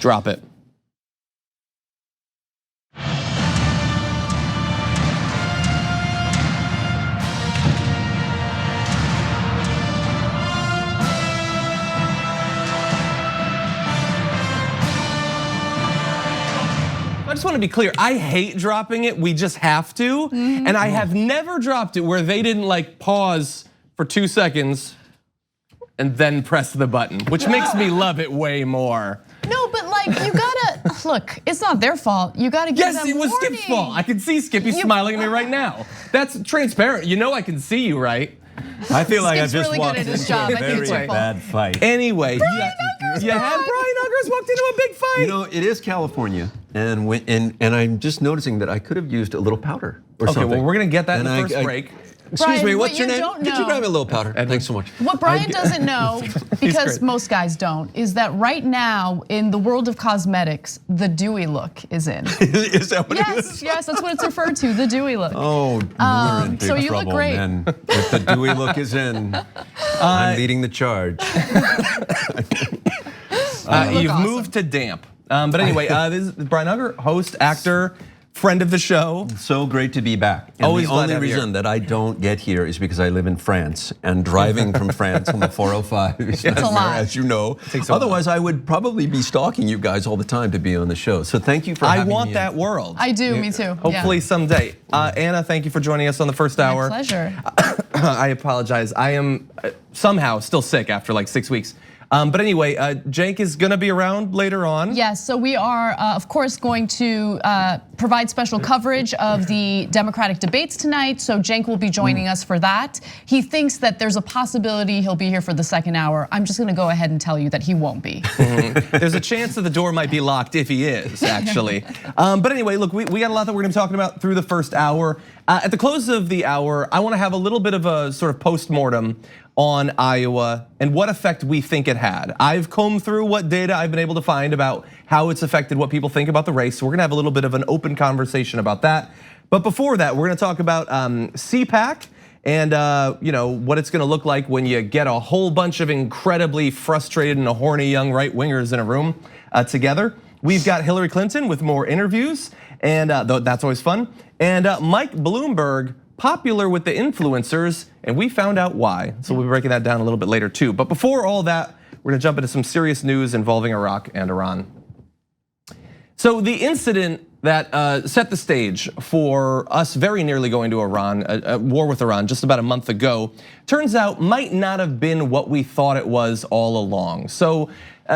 Drop it. I just want to be clear, I hate dropping it, we just have to. And I have never dropped it where they didn't like pause for 2 seconds and then press the button, which makes me love it way more. No, but like you gotta, look, it's not their fault. You gotta give them Yes, it was warning. Skip's fault. I can see Skippy smiling at me right now. That's transparent, you know I can see you, right? I feel like Skip's I just really good walked at his into job. a I think very it's your fault. bad fight. Anyway, you had back. Brian Unger's walked into a big fight. You know, it is California, and I'm just noticing that I could have used a little powder or something. Okay, well we're gonna get that in And the first break. Excuse Brian, me, what what's your you name? don't Could you know- grab me a little powder? Thanks so much. What Brian doesn't know, because great. most guys don't, is that right now in the world of cosmetics, the dewy look is in. Is that what it Yes, is? yes, that's what it's referred to, the dewy look. Oh, we're in big so you look trouble, great. man. If the dewy look is in, I'm leading the charge. You've awesome. moved to damp. But anyway, this is Brian Unger, host, actor, friend of the show. So great to be back. And Always the glad to only have you reason that I don't get here is because I live in France, and driving from France on the 405 is a nightmare, lot. as you know. Takes a while. Otherwise, I would probably be stalking you guys all the time to be on the show. So thank you for I having me. want that world. I do, me too. Hopefully someday. Anna, thank you for joining us on the first hour. My pleasure. I apologize. I am somehow still sick after like 6 weeks. But anyway, Cenk is gonna be around later on. Yes, so we are, of course, going to provide special coverage of the Democratic debates tonight. So Cenk will be joining us for that. He thinks that there's a possibility he'll be here for the second hour. I'm just gonna go ahead and tell you that he won't be. There's a chance that the door might be locked if he is, actually. But anyway, look, we got a lot that we're gonna be talking about through the first hour. At the close of the hour, I wanna have a little bit of a sort of post-mortem on Iowa and what effect we think it had. I've combed through what data I've been able to find about how it's affected what people think about the race. So we're gonna have a little bit of an open conversation about that. But before that, we're gonna talk about CPAC and what it's gonna look like when you get a whole bunch of incredibly frustrated and horny young right-wingers in a room together. We've got Hillary Clinton with more interviews, and that's always fun. And Mike Bloomberg, popular with the influencers, and we found out why. So we'll be breaking that down a little bit later too. But before all that, we're gonna jump into some serious news involving Iraq and Iran. So the incident that set the stage for us very nearly going to Iran, a war with Iran just about a month ago, turns out might not have been what we thought it was all along. So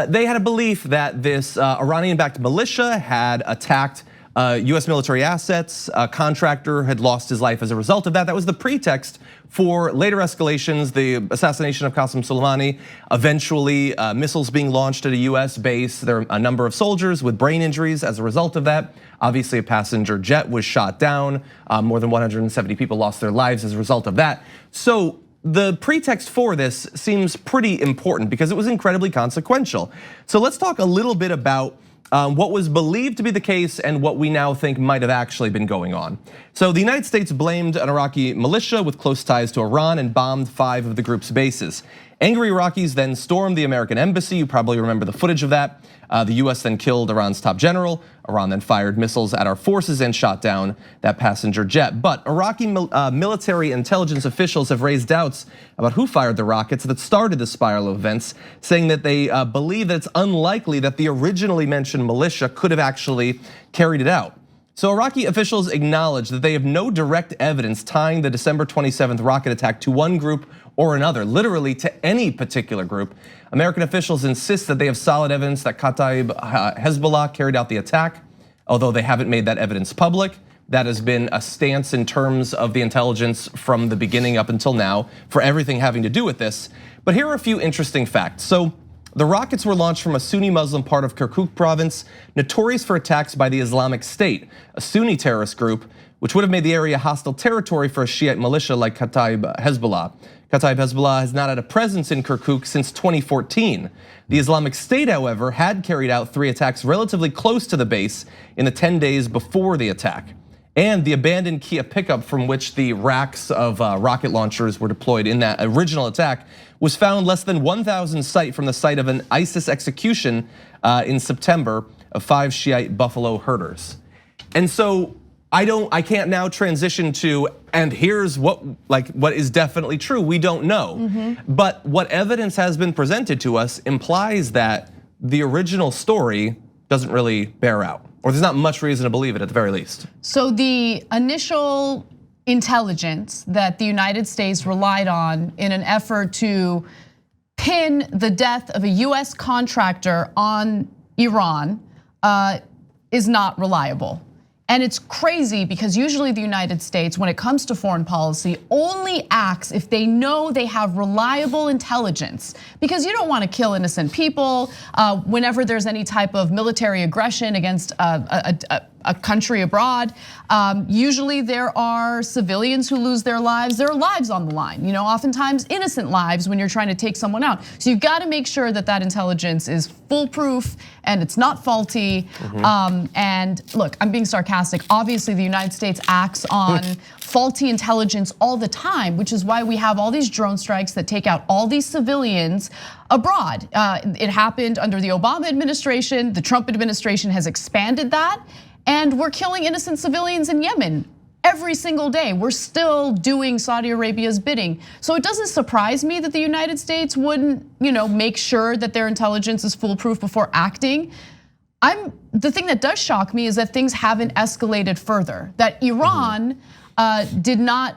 they had a belief that this Iranian-backed militia had attacked US military assets. A contractor had lost his life as a result of that. That was the pretext for later escalations, the assassination of Qasem Soleimani, eventually missiles being launched at a US base. There are a number of soldiers with brain injuries as a result of that. Obviously, a passenger jet was shot down. More than 170 people lost their lives as a result of that. So the pretext for this seems pretty important because it was incredibly consequential. So let's talk a little bit about what was believed to be the case and what we now think might have actually been going on. So the United States blamed an Iraqi militia with close ties to Iran and bombed 5 of the group's bases. Angry Iraqis then stormed the American embassy. You probably remember the footage of that. The US then killed Iran's top general. Iran then fired missiles at our forces and shot down that passenger jet. But Iraqi military intelligence officials have raised doubts about who fired the rockets that started the spiral of events, saying that they believe that it's unlikely that the originally mentioned militia could have actually carried it out. So Iraqi officials acknowledge that they have no direct evidence tying the December 27th rocket attack to one group or another, literally to any particular group. American officials insist that they have solid evidence that Kataib Hezbollah carried out the attack, although they haven't made that evidence public. That has been a stance in terms of the intelligence from the beginning up until now for everything having to do with this. But here are a few interesting facts. So the rockets were launched from a Sunni Muslim part of Kirkuk province, notorious for attacks by the Islamic State, a Sunni terrorist group, which would have made the area hostile territory for a Shiite militia like Kataib Hezbollah. Kataib Hezbollah has not had a presence in Kirkuk since 2014. The Islamic State, however, had carried out 3 attacks relatively close to the base in the 10 days before the attack. And the abandoned Kia pickup from which the racks of rocket launchers were deployed in that original attack was found less than 1,000 from the site of an ISIS execution in September of 5 Shiite buffalo herders. And so I can't now transition to, and here's what is definitely true, we don't know. But what evidence has been presented to us implies that the original story doesn't really bear out, or there's not much reason to believe it at the very least. So the initial intelligence that the United States relied on in an effort to pin the death of a US contractor on Iran is not reliable. And it's crazy because usually the United States, when it comes to foreign policy, only acts if they know they have reliable intelligence. Because you don't want to kill innocent people whenever there's any type of military aggression against a country abroad. Usually there are civilians who lose their lives. There are lives on the line, oftentimes innocent lives when you're trying to take someone out. So you've got to make sure that that intelligence is foolproof and it's not faulty. And look, I'm being sarcastic. Obviously, the United States acts on faulty intelligence all the time, which is why we have all these drone strikes that take out all these civilians abroad. It happened under the Obama administration. The Trump administration has expanded that. And we're killing innocent civilians in Yemen every single day. We're still doing Saudi Arabia's bidding. So it doesn't surprise me that the United States wouldn't, make sure that their intelligence is foolproof before acting. The thing that does shock me is that things haven't escalated further. That Iran did not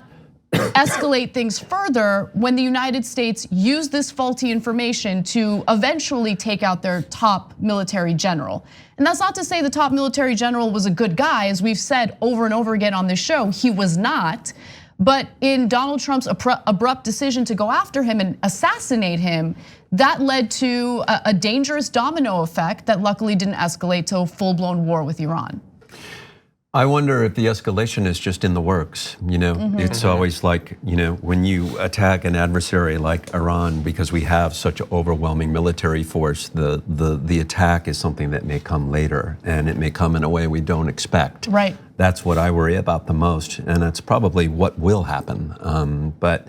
escalate things further when the United States used this faulty information to eventually take out their top military general. And that's not to say the top military general was a good guy. As we've said over and over again on this show, he was not. But in Donald Trump's abrupt decision to go after him and assassinate him, that led to a dangerous domino effect that luckily didn't escalate to a full-blown war with Iran. I wonder if the escalation is just in the works. It's always like, when you attack an adversary like Iran, because we have such an overwhelming military force, the attack is something that may come later, and it may come in a way we don't expect. Right. That's what I worry about the most, and that's probably what will happen. But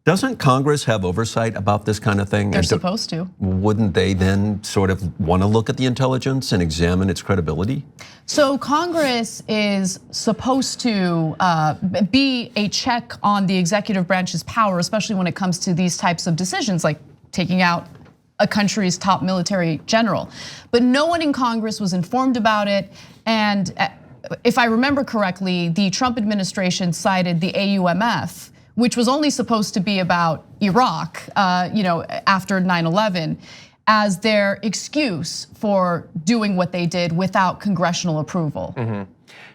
doesn't Congress have oversight about this kind of thing? They're supposed to. Wouldn't they then sort of want to look at the intelligence and examine its credibility? So Congress is supposed to be a check on the executive branch's power, especially when it comes to these types of decisions, like taking out a country's top military general. But no one in Congress was informed about it. And if I remember correctly, the Trump administration cited the AUMF, which was only supposed to be about Iraq, after 9/11, as their excuse for doing what they did without congressional approval.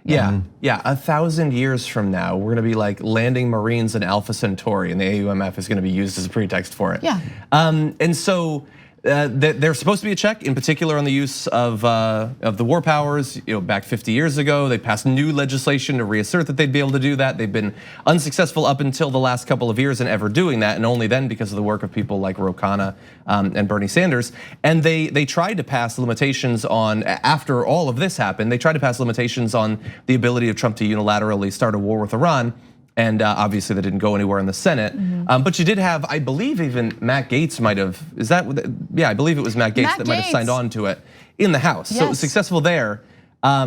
Yeah, 1,000 years from now, we're gonna be like landing Marines in Alpha Centauri, and the AUMF is gonna be used as a pretext for it. Yeah. And so there's supposed to be a check, in particular on the use of the war powers. Back 50 years ago, they passed new legislation to reassert that they'd be able to do that. They've been unsuccessful up until the last couple of years in ever doing that, and only then because of the work of people like Ro Khanna and Bernie Sanders. And they tried to pass limitations on, after all of this happened, they tried to pass limitations on the ability of Trump to unilaterally start a war with Iran. And obviously that didn't go anywhere in the Senate. But you did have, I believe even Matt Gaetz might have, I believe it was Matt Gaetz that might have signed on to it in the House. Yes. So it was successful there. I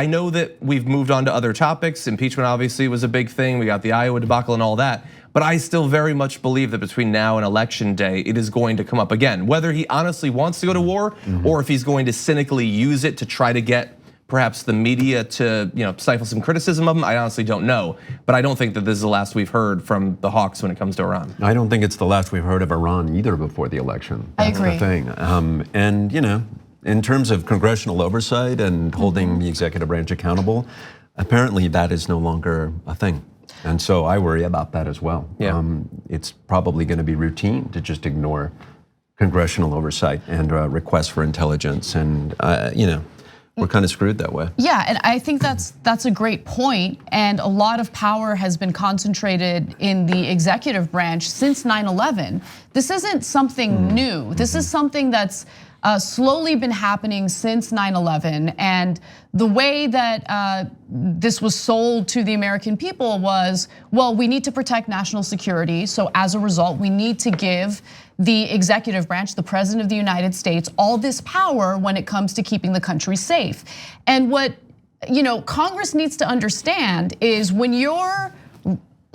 know that we've moved on to other topics. Impeachment obviously was a big thing. We got the Iowa debacle and all that. But I still very much believe that between now and election day, it is going to come up again. Whether he honestly wants to go to war or if he's going to cynically use it to try to get perhaps the media to stifle some criticism of him, I honestly don't know. But I don't think that this is the last we've heard from the Hawks when it comes to Iran. I don't think it's the last we've heard of Iran either before the election. That's the thing. And in terms of congressional oversight and holding the executive branch accountable, apparently that is no longer a thing. And so I worry about that as well. Yeah. It's probably going to be routine to just ignore congressional oversight and requests for intelligence, and we're kind of screwed that way. Yeah, and I think that's a great point. And a lot of power has been concentrated in the executive branch since 9/11. This isn't something new. This is something that's slowly been happening since 9/11. And the way that this was sold to the American people was, well, we need to protect national security. So as a result, we need to give the executive branch, the president of the United States, all this power when it comes to keeping the country safe. And what Congress needs to understand is when you're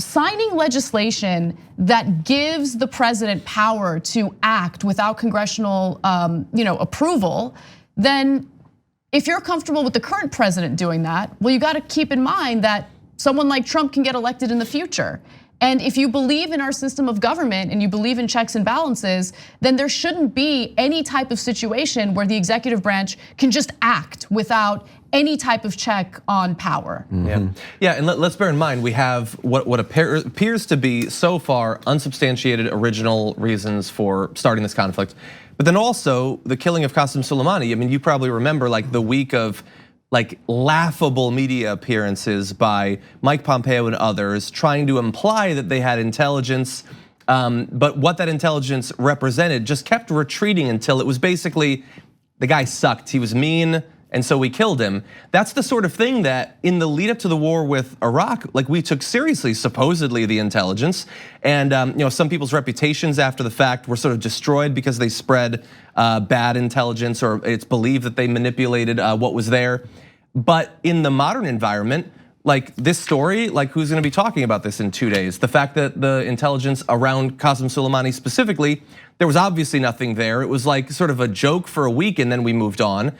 signing legislation that gives the president power to act without congressional approval, then if you're comfortable with the current president doing that, well, you got to keep in mind that someone like Trump can get elected in the future. And if you believe in our system of government and you believe in checks and balances, then there shouldn't be any type of situation where the executive branch can just act without any type of check on power. Yeah, and let's bear in mind, we have what appears to be so far unsubstantiated original reasons for starting this conflict. But then also the killing of Qasem Soleimani. I mean, you probably remember like the week of laughable media appearances by Mike Pompeo and others trying to imply that they had intelligence, but what that intelligence represented just kept retreating until it was basically the guy sucked, he was mean, and so we killed him. That's the sort of thing that in the lead up to the war with Iraq, we took seriously, supposedly the intelligence. And some people's reputations after the fact were sort of destroyed because they spread bad intelligence, or it's believed that they manipulated what was there. But in the modern environment, like this story, who's gonna be talking about this in 2 days? The fact that the intelligence around Qasem Soleimani specifically, there was obviously nothing there. It was like sort of a joke for a week and then we moved on.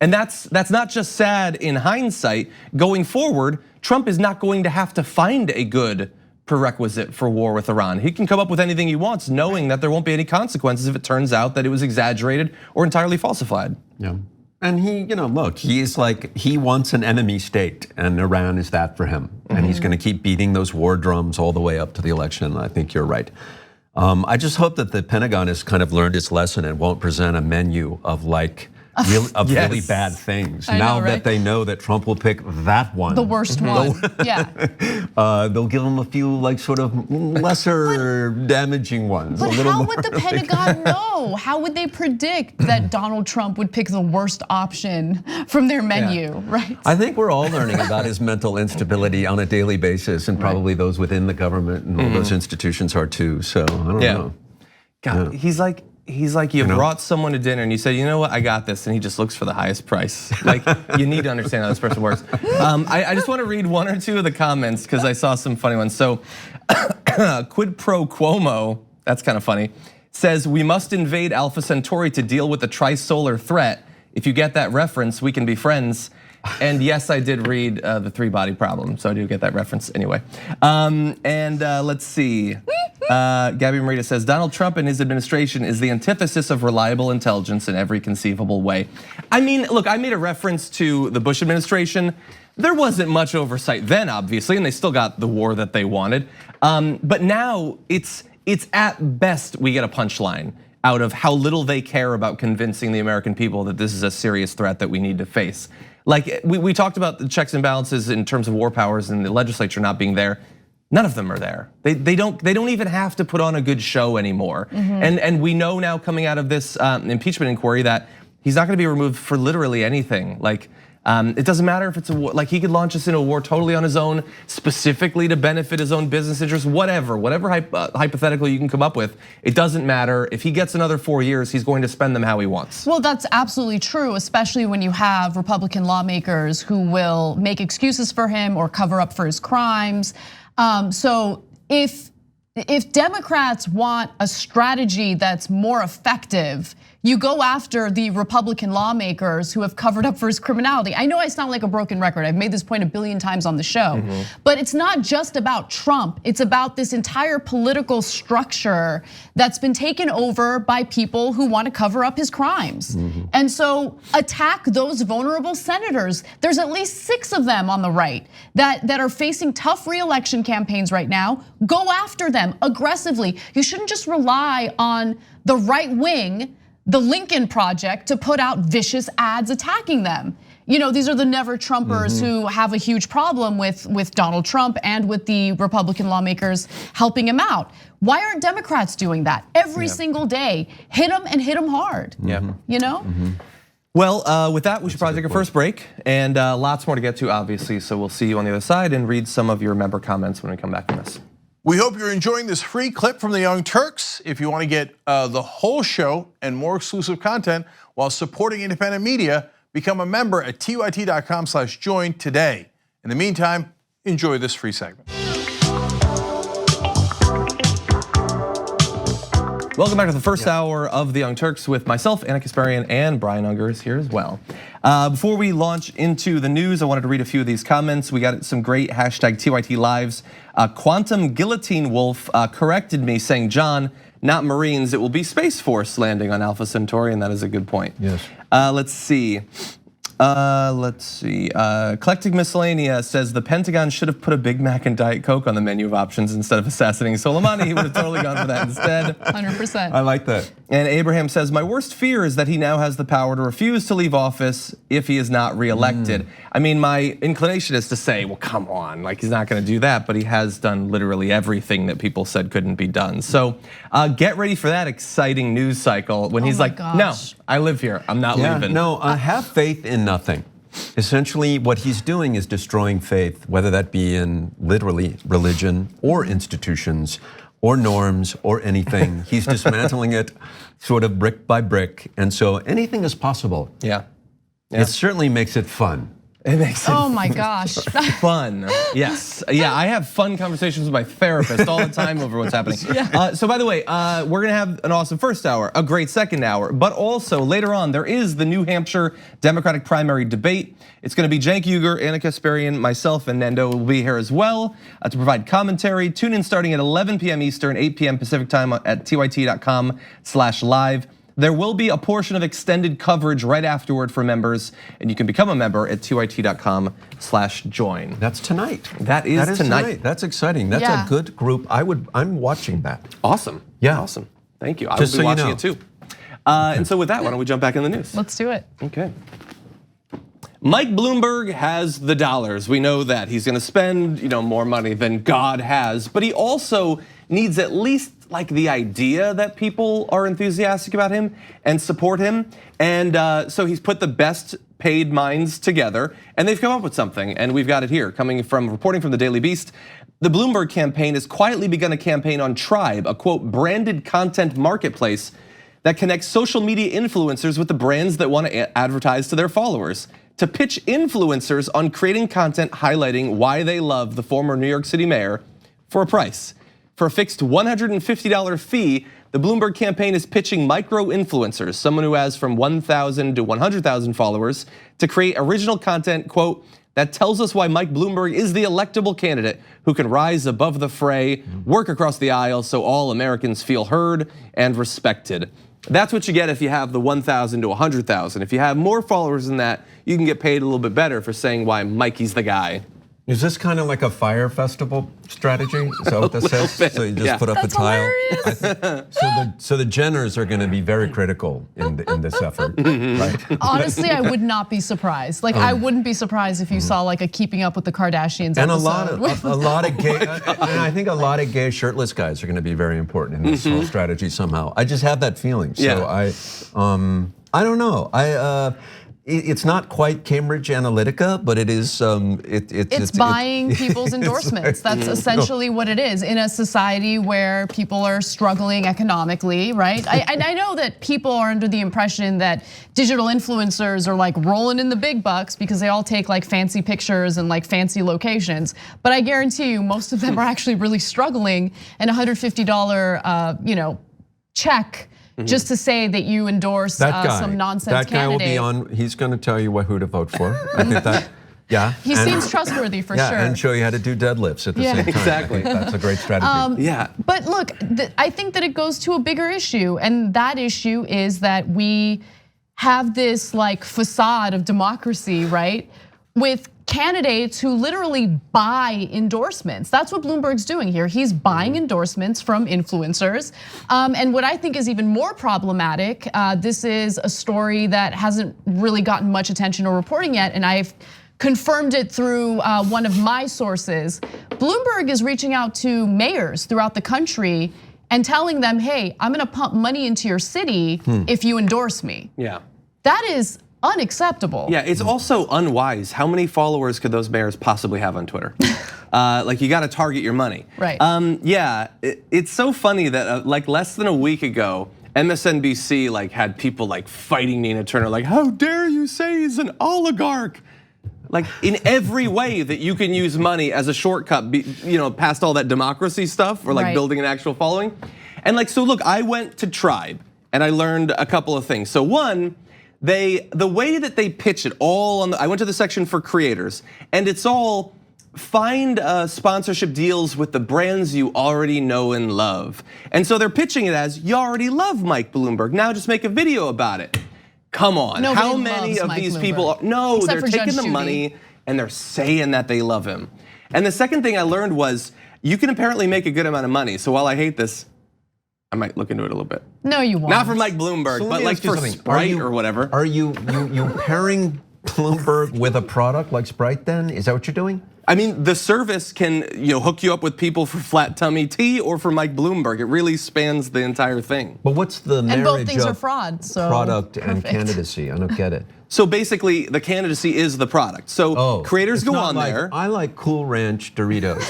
And that's not just sad in hindsight. Going forward, Trump is not going to have to find a good prerequisite for war with Iran. He can come up with anything he wants, knowing that there won't be any consequences if it turns out that it was exaggerated or entirely falsified. Yeah. And look, he wants an enemy state, and Iran is that for him. And he's gonna keep beating those war drums all the way up to the election. I think you're right. I just hope that the Pentagon has kind of learned its lesson and won't present a menu of really bad things. Now that they know that Trump will pick that one. The worst one, yeah. They'll give him a few sort of lesser damaging ones. But how would the Pentagon know? How would they predict that Donald Trump would pick the worst option from their menu, right? I think we're all learning about his mental instability on a daily basis, and probably those within the government and all those institutions are too, so I don't know. God, he's like you brought someone to dinner and you said, you know what, I got this, and he just looks for the highest price. You need to understand how this person works. I just want to read one or two of the comments because I saw some funny ones. So Quid Pro Cuomo, that's kind of funny, says we must invade Alpha Centauri to deal with the trisolar threat. If you get that reference, we can be friends. And yes, I did read the 3-body problem, so I do get that reference anyway. Let's see. Gabby Marita says, Donald Trump and his administration is the antithesis of reliable intelligence in every conceivable way. I mean, look, I made a reference to the Bush administration. There wasn't much oversight then, obviously, and they still got the war that they wanted. But now it's at best we get a punchline out of how little they care about convincing the American people that this is a serious threat that we need to face. We talked about the checks and balances in terms of war powers and the legislature not being there. None of them are there. They don't even have to put on a good show anymore. And we know now coming out of this impeachment inquiry that he's not gonna be removed for literally anything. It doesn't matter if it's a war, he could launch us into a war totally on his own, specifically to benefit his own business interests, whatever hypothetical you can come up with. It doesn't matter. If he gets another 4 years, he's going to spend them how he wants. Well, that's absolutely true, especially when you have Republican lawmakers who will make excuses for him or cover up for his crimes. So if Democrats want a strategy that's more effective, you go after the Republican lawmakers who have covered up for his criminality. I know I sound like a broken record. I've made this point a billion times on the show. But it's not just about Trump. It's about this entire political structure that's been taken over by people who want to cover up his crimes. And so attack those vulnerable senators. There's at least 6 of them on the right that are facing tough re-election campaigns right now. Go after them aggressively. You shouldn't just rely on the right wing, the Lincoln Project, to put out vicious ads attacking them. These are the never Trumpers who have a huge problem with Donald Trump and with the Republican lawmakers helping him out. Why aren't Democrats doing that every single day? Hit them and hit them hard. Yeah. You know? Well, with that, we should probably take our first break, and lots more to get to, obviously. So we'll see you on the other side and read some of your member comments when we come back from this. We hope you're enjoying this free clip from the Young Turks. If you want to get the whole show and more exclusive content while supporting independent media, become a member at tyt.com/join today. In the meantime, enjoy this free segment. Welcome back to the first hour of the Young Turks with myself, Anna Kasparian, and Brian Unger is here as well. Before we launch into the news, I wanted to read a few of these comments. We got some great hashtag TYT lives. Quantum Guillotine Wolf corrected me saying, John, not Marines, it will be Space Force landing on Alpha Centauri, and that is a good point. Yes. Let's see. Eclectic Miscellanea says the Pentagon should have put a Big Mac and Diet Coke on the menu of options instead of assassinating Soleimani. He would have totally gone for that instead. 100%. I like that. And Abraham says, my worst fear is that he now has the power to refuse to leave office if he is not reelected. I mean, my inclination is to say, well, come on, like he's not gonna do that, but he has done literally everything that people said couldn't be done. So get ready for that exciting news cycle when he's like, no, I live here, I'm not leaving. No, have faith in nothing. Essentially, what he's doing is destroying faith, whether that be in literally religion or institutions or norms or anything. He's dismantling it sort of brick by brick. And so anything is possible. Yeah. It certainly makes it fun. It makes it Oh my gosh. fun. Yes. Yeah, I have fun conversations with my therapist all the time over what's happening. So by the way, we're gonna have an awesome first hour, a great second hour, but also later on there is the New Hampshire Democratic primary debate. It's gonna be Cenk Uygur, Anna Kasparian, myself, and Nendo will be here as well to provide commentary. Tune in starting at 11 p.m. Eastern, 8 p.m. Pacific time at tyt.com/live. There will be a portion of extended coverage right afterward for members, and you can become a member at tyt.com/join. That's tonight. That is tonight. That's exciting. That's a good group. I'm watching that. Awesome. Yeah. Awesome. Thank you. I Just will be so you watching know. it too. And so with that, why don't we jump back in the news? Let's do it. Okay. Mike Bloomberg has the dollars. We know that he's going to spend, more money than God has, but he also needs at least like the idea that people are enthusiastic about him and support him. And so he's put the best paid minds together and they've come up with something, and we've got it here reporting from the Daily Beast. The Bloomberg campaign has quietly begun a campaign on Tribe, a quote branded content marketplace that connects social media influencers with the brands that want to advertise to their followers, to pitch influencers on creating content highlighting why they love the former New York City mayor for a price. For a fixed $150 fee, the Bloomberg campaign is pitching micro-influencers, someone who has from 1,000 to 100,000 followers, to create original content, quote, that tells us why Mike Bloomberg is the electable candidate who can rise above the fray, work across the aisle so all Americans feel heard and respected. That's what you get if you have the 1,000 to 100,000. If you have more followers than that, you can get paid a little bit better for saying why Mikey's the guy. Is this kind of like a fire festival strategy? Is that what this is? So you just put up a tile? So the Jenners are gonna be very critical in this effort, right? Honestly, I would not be surprised. Like I wouldn't be surprised if you saw like a Keeping Up with the Kardashians And episode. a lot of gay, and I think a lot of gay shirtless guys are gonna be very important in this whole strategy somehow. I just have that feeling. So I don't know. It's not quite Cambridge Analytica, but it is. It's buying people's endorsements. That's essentially what it is in a society where people are struggling economically, right? I know that people are under the impression that digital influencers are like rolling in the big bucks because they all take like fancy pictures and like fancy locations. But I guarantee you, most of them are actually really struggling, and $150, check. Just to say that you endorse some nonsense That guy candidate. will be on. He's going to tell you who to vote for. I think that. Yeah. He seems trustworthy for sure. And show you how to do deadlifts at the same time. Exactly. I think that's a great strategy. But look, I think that it goes to a bigger issue, and that issue is that we have this like facade of democracy, right? With candidates who literally buy endorsements. That's what Bloomberg's doing here. He's buying endorsements from influencers. And what I think is even more problematic, this is a story that hasn't really gotten much attention or reporting yet, and I've confirmed it through one of my sources. Bloomberg is reaching out to mayors throughout the country and telling them, hey, I'm gonna pump money into your city if you endorse me. Yeah. That is unacceptable. Yeah, it's also unwise. How many followers could those mayors possibly have on Twitter? Like you got to target your money. Right. Yeah, it's so funny that like less than a week ago, MSNBC like had people like fighting Nina Turner, like how dare you say he's an oligarch? Like in every way that you can use money as a shortcut, past all that democracy stuff or like building an actual following. And like, so look, I went to Tribe and I learned a couple of things. So one, the way that they pitch it all on I went to the section for creators and it's all find sponsorship deals with the brands you already know and love. And so they're pitching it as you already love Mike Bloomberg. Now just make a video about it. Come on, Nobody how many of Mike these Bloomberg. people are, no, Except they're for taking Judge the Judy. money and they're saying that they love him. And the second thing I learned was you can apparently make a good amount of money. So while I hate this, I might look into it a little bit. No, you won't. Not for Mike Bloomberg, So let but me like ask you for something. Sprite or whatever. Are you pairing Bloomberg with a product like Sprite then? Is that what you're doing? I mean, the service can hook you up with people for flat tummy tea or for Mike Bloomberg. It really spans the entire thing. But what's the marriage And both things of are fraud, so product and perfect. candidacy? I don't get it. So basically, the candidacy is the product. So creators it's go not on like, there. I like Cool Ranch Doritos,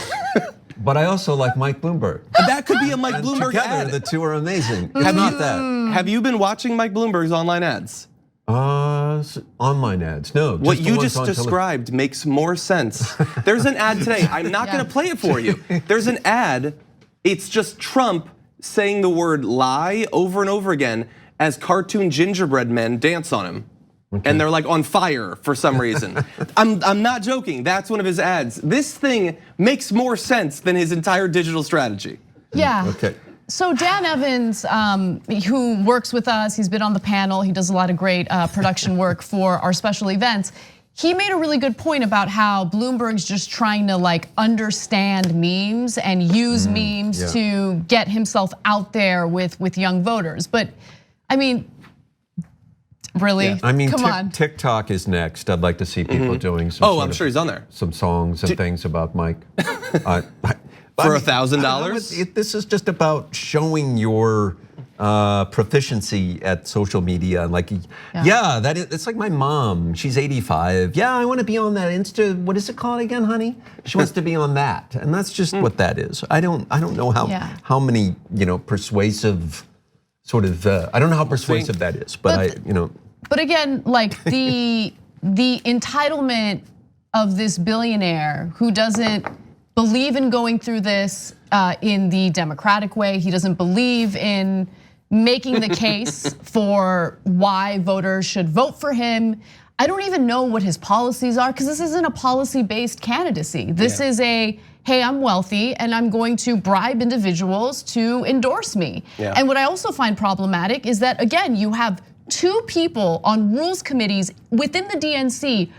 but I also like Mike Bloomberg. That could be a Mike And Bloomberg together, ad. the two are amazing. It's not that. Have you been watching Mike Bloomberg's online ads? Online ads. No. What the you ones just on described makes more sense. There's an ad today. I'm not going to play it for you. There's an ad. It's just Trump saying the word lie over and over again as cartoon gingerbread men dance on him. Okay. And they're like on fire for some reason. I'm not joking. That's one of his ads. This thing makes more sense than his entire digital strategy. Yeah. Okay. So Dan Evans, who works with us, he's been on the panel. He does a lot of great production work for our special events. He made a really good point about how Bloomberg's just trying to like understand memes and use memes to get himself out there with young voters. But I mean, really? Yeah. I mean, come on. TikTok is next. I'd like to see people doing some. Oh, I'm sure he's on there. Some songs and things about Mike. For $1,000? This is just about showing your proficiency at social media. Like, it's like my mom. She's 85. Yeah, I want to be on that Insta. What is it called again, honey? She wants to be on that, and that's just what that is. I don't know how many persuasive sort of. I don't know how persuasive that is, but But again, like the entitlement of this billionaire who doesn't believe in going through this in the democratic way. He doesn't believe in making the case for why voters should vote for him. I don't even know what his policies are because this isn't a policy-based candidacy. This is a, hey, I'm wealthy and I'm going to bribe individuals to endorse me. Yeah. And what I also find problematic is that, again, you have two people on rules committees within the DNC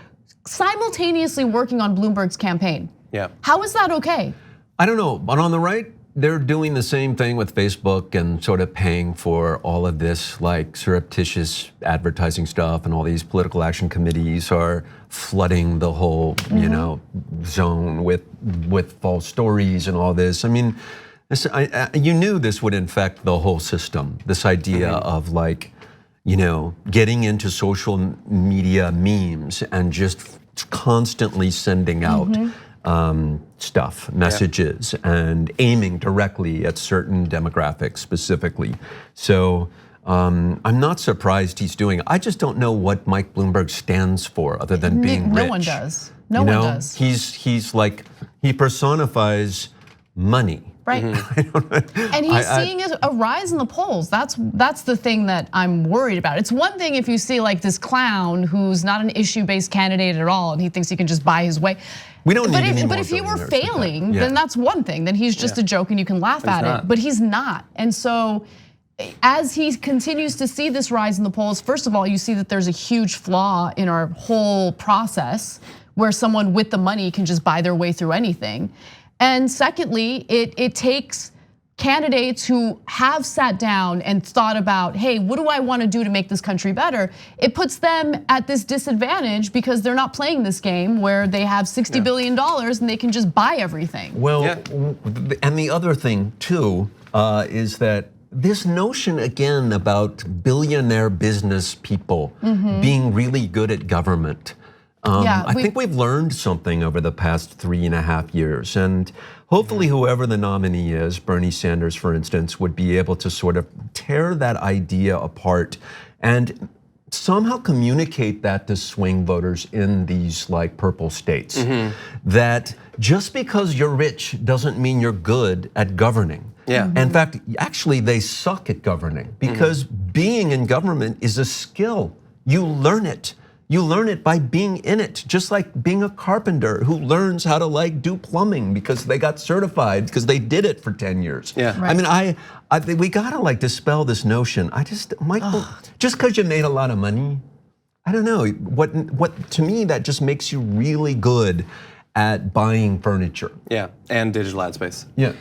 simultaneously working on Bloomberg's campaign. Yeah. How is that okay? I don't know, but on the right, they're doing the same thing with Facebook and sort of paying for all of this like surreptitious advertising stuff, and all these political action committees are flooding the whole, zone with false stories and all this. I mean, you knew this would infect the whole system. This idea of like, getting into social media memes and just constantly sending out stuff, messages, and aiming directly at certain demographics specifically. So I'm not surprised he's doing it. I just don't know what Mike Bloomberg stands for other than being rich. No one does. No one does. He's like, he personifies money. Right. And he's seeing a rise in the polls. That's the thing that I'm worried about. It's one thing if you see like this clown who's not an issue-based candidate at all and he thinks he can just buy his way. We don't need any more But if he were billionaires like that. failing, then that's one thing. Then he's just a joke and you can laugh at it. But he's not. And so as he continues to see this rise in the polls, first of all, you see that there's a huge flaw in our whole process where someone with the money can just buy their way through anything. And secondly, it takes candidates who have sat down and thought about, hey, what do I want to do to make this country better? It puts them at this disadvantage because they're not playing this game where they have $60 billion and they can just buy everything. Well, and the other thing too, is that this notion again about billionaire business people being really good at government. I think we've learned something over the past 3.5 years, and hopefully whoever the nominee is, Bernie Sanders, for instance, would be able to sort of tear that idea apart and somehow communicate that to swing voters in these like purple states. That just because you're rich doesn't mean you're good at governing. In fact, actually they suck at governing because being in government is a skill. You learn it. You learn it by being in it, just like being a carpenter who learns how to like do plumbing because they got certified because they did it for 10 years. I mean, I think we gotta like dispel this notion. Michael, just because you made a lot of money, I don't know, what to me that just makes you really good at buying furniture. And digital ad space. Yeah.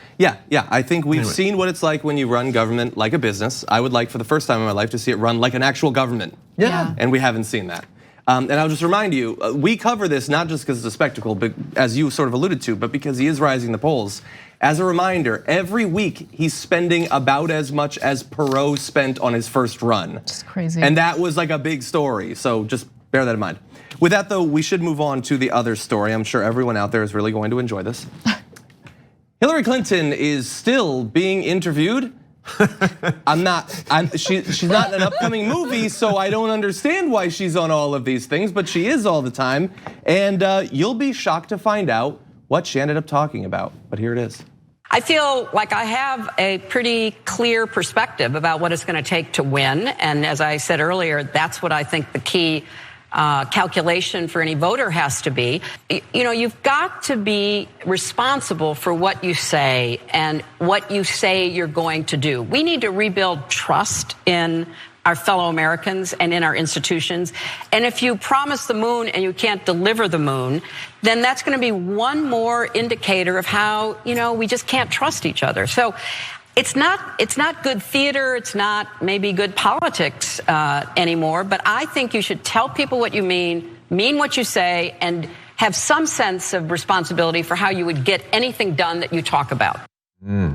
I think we've seen what it's like when you run government like a business. I would like for the first time in my life to see it run like an actual government. And we haven't seen that. And I'll just remind you, we cover this not just because it's a spectacle, but as you sort of alluded to, but because he is rising the polls. As a reminder, every week he's spending about as much as Perot spent on his first run. Just crazy. And that was like a big story, so just bear that in mind. With that though, we should move on to the other story. I'm sure everyone out there is really going to enjoy this. Hillary Clinton is still being interviewed. She's not in an upcoming movie, so I don't understand why she's on all of these things, but she is all the time. And you'll be shocked to find out what she ended up talking about, but here it is. I feel like I have a pretty clear perspective about what it's going to take to win. And as I said earlier, that's what I think the key calculation for any voter has to be. You know, you've got to be responsible for what you say and what you say you're going to do. We need to rebuild trust in our fellow Americans and in our institutions. And if you promise the moon and you can't deliver the moon, then that's going to be one more indicator of how, you know, we just can't trust each other. So it's not good theater, it's not maybe good politics anymore, but I think you should tell people what you mean what you say, and have some sense of responsibility for how you would get anything done that you talk about.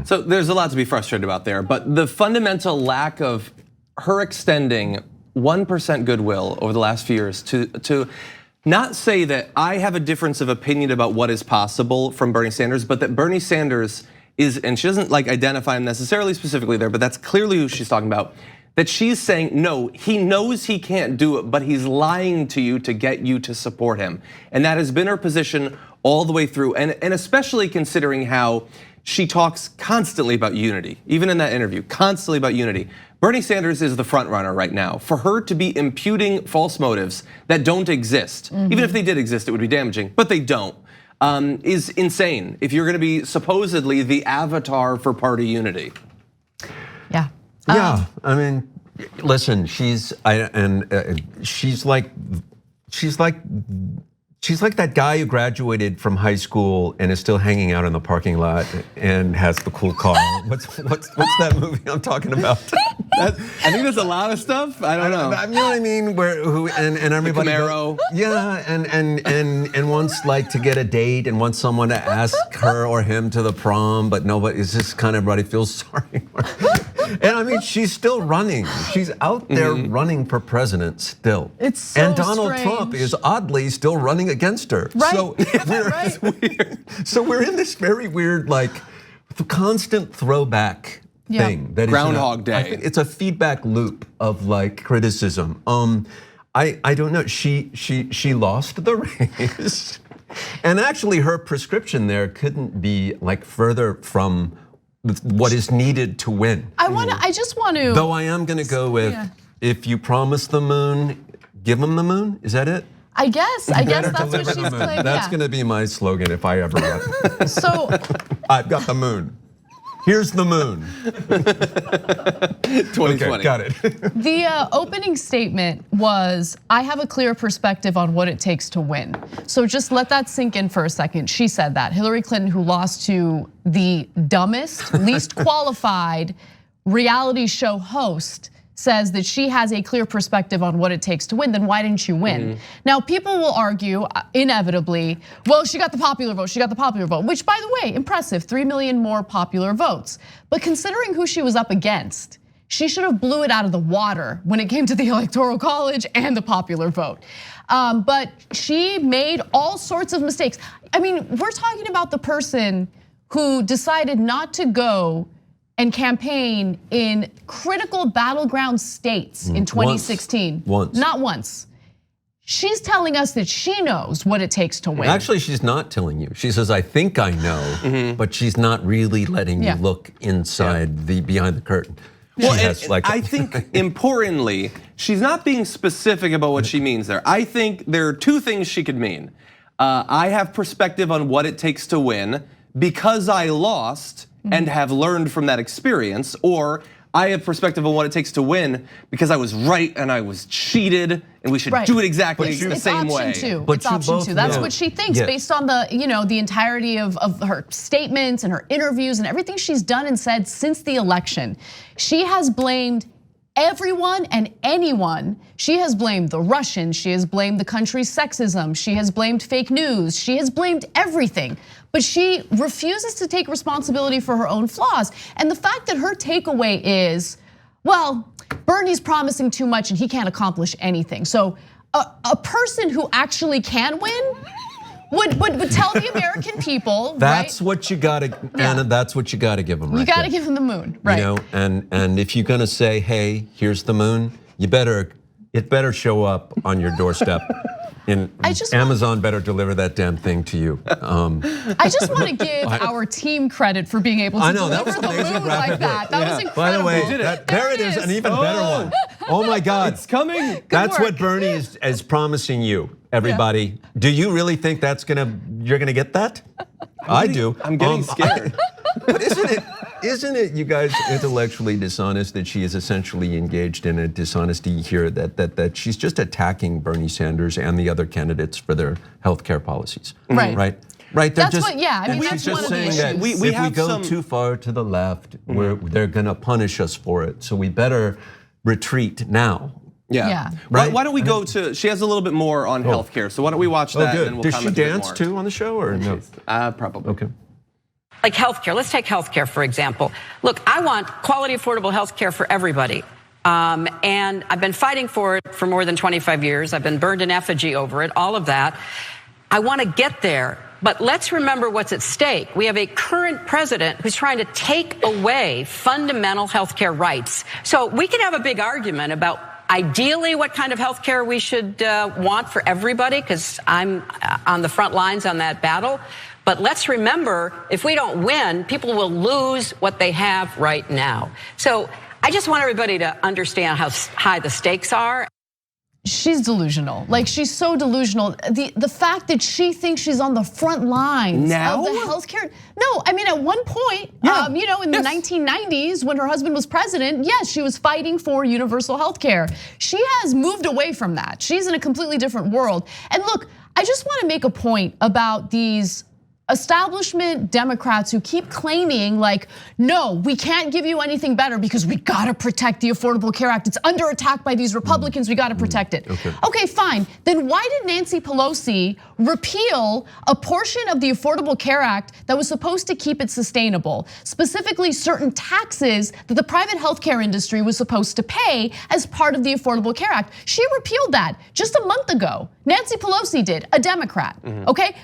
So there's a lot to be frustrated about there, but the fundamental lack of her extending 1% goodwill over the last few years to not say that I have a difference of opinion about what is possible from Bernie Sanders, but that Bernie Sanders is, and she doesn't like identify him necessarily specifically there, but that's clearly who she's talking about, that she's saying, no, he knows he can't do it, but he's lying to you to get you to support him. And that has been her position all the way through, and especially considering how she talks constantly about unity, even in that interview, constantly about unity. Bernie Sanders is the front runner right now. For her to be imputing false motives that don't exist, even if they did exist, it would be damaging, but they don't. Is insane if you're gonna be supposedly the avatar for party unity. Yeah, I mean, listen, she's like that guy who graduated from high school and is still hanging out in the parking lot and has the cool car. What's that movie I'm talking about? I think there's a lot of stuff. I don't know. You know what I mean? And everybody. Camaro. Yeah, and wants like to get a date and wants someone to ask her or him to the prom, but nobody. It's just kind of everybody feels sorry for her. And I mean, she's still running. She's out there running for president still. It's so and Donald strange. Trump is oddly still running against her. Right. So we're in this very weird, like, constant throwback thing. That is Groundhog Day. I think it's a feedback loop of like criticism. I don't know. She lost the race, and actually her prescription there couldn't be like further from what is needed to win. I just want to. Though I am going to go with, if you promise the moon, give them the moon. Is that it? I guess that's what she's playing. That's going to be my slogan if I ever run. So I've got the moon. Here's the moon. 2020. Okay, got it. The opening statement was, I have a clear perspective on what it takes to win. So just let that sink in for a second. She said that. Hillary Clinton, who lost to the dumbest, least qualified reality show host, says that she has a clear perspective on what it takes to win, then why didn't you win? Now, people will argue, inevitably, well, she got the popular vote, which, by the way, impressive, 3 million more popular votes. But considering who she was up against, she should have blew it out of the water when it came to the Electoral College and the popular vote. But she made all sorts of mistakes. I mean, we're talking about the person who decided not to go and campaign in critical battleground states in 2016. Once. Not once. She's telling us that she knows what it takes to win. Actually, she's not telling you. She says, I think I know, but she's not really letting you look inside behind the curtain. Well, I think importantly, she's not being specific about what she means there. I think there are two things she could mean. I have perspective on what it takes to win because I lost and have learned from that experience, or I have perspective on what it takes to win because I was right and I was cheated and we should do it exactly the same way. It's option two. That's what she thinks based on the entirety of her statements and her interviews and everything she's done and said since the election. She has blamed everyone and anyone. She has blamed the Russians, she has blamed the country's sexism, she has blamed fake news, she has blamed everything. But she refuses to take responsibility for her own flaws. And the fact that her takeaway is, well, Bernie's promising too much and he can't accomplish anything. So a person who actually can win would tell the American people, that's what you gotta, Anna, that's what you gotta give them right. You gotta give them the moon, right? You know, and if you're gonna say, hey, here's the moon, it better show up on your doorstep. Amazon better deliver that damn thing to you. I just want to give our team credit for being able to deliver the moon like that. That was incredible. By the way, there it is, an even better one. Oh my God, it's coming. That's what Bernie is promising you, everybody. Do you really think you're gonna get that? I do. I'm getting scared. But isn't it, you guys, intellectually dishonest that she is essentially engaged in a dishonesty here, that she's just attacking Bernie Sanders and the other candidates for their healthcare policies? Right. Right. That's what. Yeah. I mean, she's that's just one of the saying that issues. if we go too far to the left, they're gonna punish us for it. So we better retreat now. Yeah. Right? Why don't we go to? She has a little bit more on healthcare, so why don't we watch that? Good. And we'll Does she comment a bit dance more. too on the show or no? Probably. Okay. Like healthcare, let's take healthcare for example. Look, I want quality, affordable healthcare for everybody. And I've been fighting for it for more than 25 years. I've been burned in effigy over it, all of that. I want to get there, but let's remember what's at stake. We have a current president who's trying to take away fundamental healthcare rights. So we can have a big argument about ideally what kind of healthcare we should want for everybody, because I'm on the front lines on that battle. But let's remember, if we don't win, people will lose what they have right now. So I just want everybody to understand how high the stakes are. She's delusional. Like, she's so delusional. The fact that she thinks she's on the front lines now? of the healthcare. No, I mean, at one point, in the 1990s when her husband was president, yes, she was fighting for universal healthcare. She has moved away from that. She's in a completely different world. And look, I just want to make a point about these establishment Democrats who keep claiming like, no, we can't give you anything better because we gotta protect the Affordable Care Act. It's under attack by these Republicans, we gotta protect it. Okay, fine. Then why did Nancy Pelosi repeal a portion of the Affordable Care Act that was supposed to keep it sustainable? Specifically, certain taxes that the private healthcare industry was supposed to pay as part of the Affordable Care Act. She repealed that just a month ago. Nancy Pelosi did, a Democrat, okay?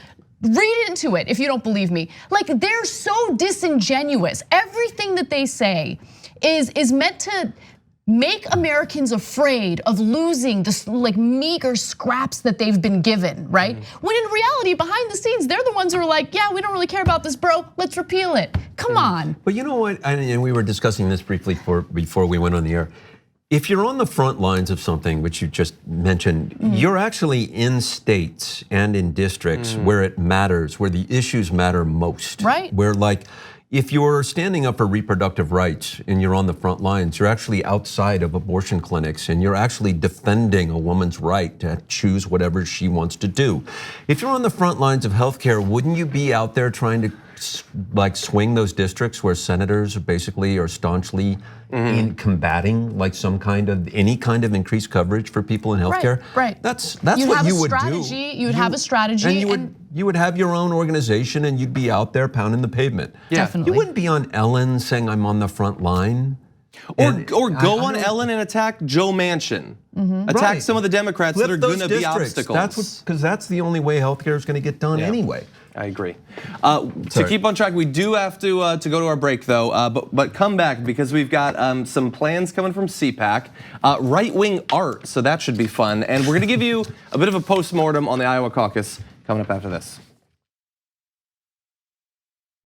Read into it if you don't believe me. Like, they're so disingenuous. Everything that they say is meant to make Americans afraid of losing this like meager scraps that they've been given, right? When in reality, behind the scenes, they're the ones who are like, yeah, we don't really care about this, bro. Let's repeal it. Come on. But you know what? And we were discussing this briefly before we went on the air. If you're on the front lines of something, which you just mentioned, you're actually in states and in districts where it matters, where the issues matter most. Right. Where, like, if you're standing up for reproductive rights and you're on the front lines, you're actually outside of abortion clinics and you're actually defending a woman's right to choose whatever she wants to do. If you're on the front lines of healthcare, wouldn't you be out there trying to like swing those districts where senators basically are staunchly in combating like any kind of increased coverage for people in healthcare. Right. That's what you would do. You would have a strategy. And you would have your own organization and you'd be out there pounding the pavement. Yeah. Definitely. You wouldn't be on Ellen saying I'm on the front line. Or go on Ellen and attack Joe Manchin. Attack some of the Democrats that are going to be obstacles. Because that's the only way healthcare is going to get done anyway. I agree. To keep on track, we do have to go to our break though, but come back because we've got some plans coming from CPAC, right-wing art, so that should be fun. And we're going to give you a bit of a postmortem on the Iowa caucus coming up after this.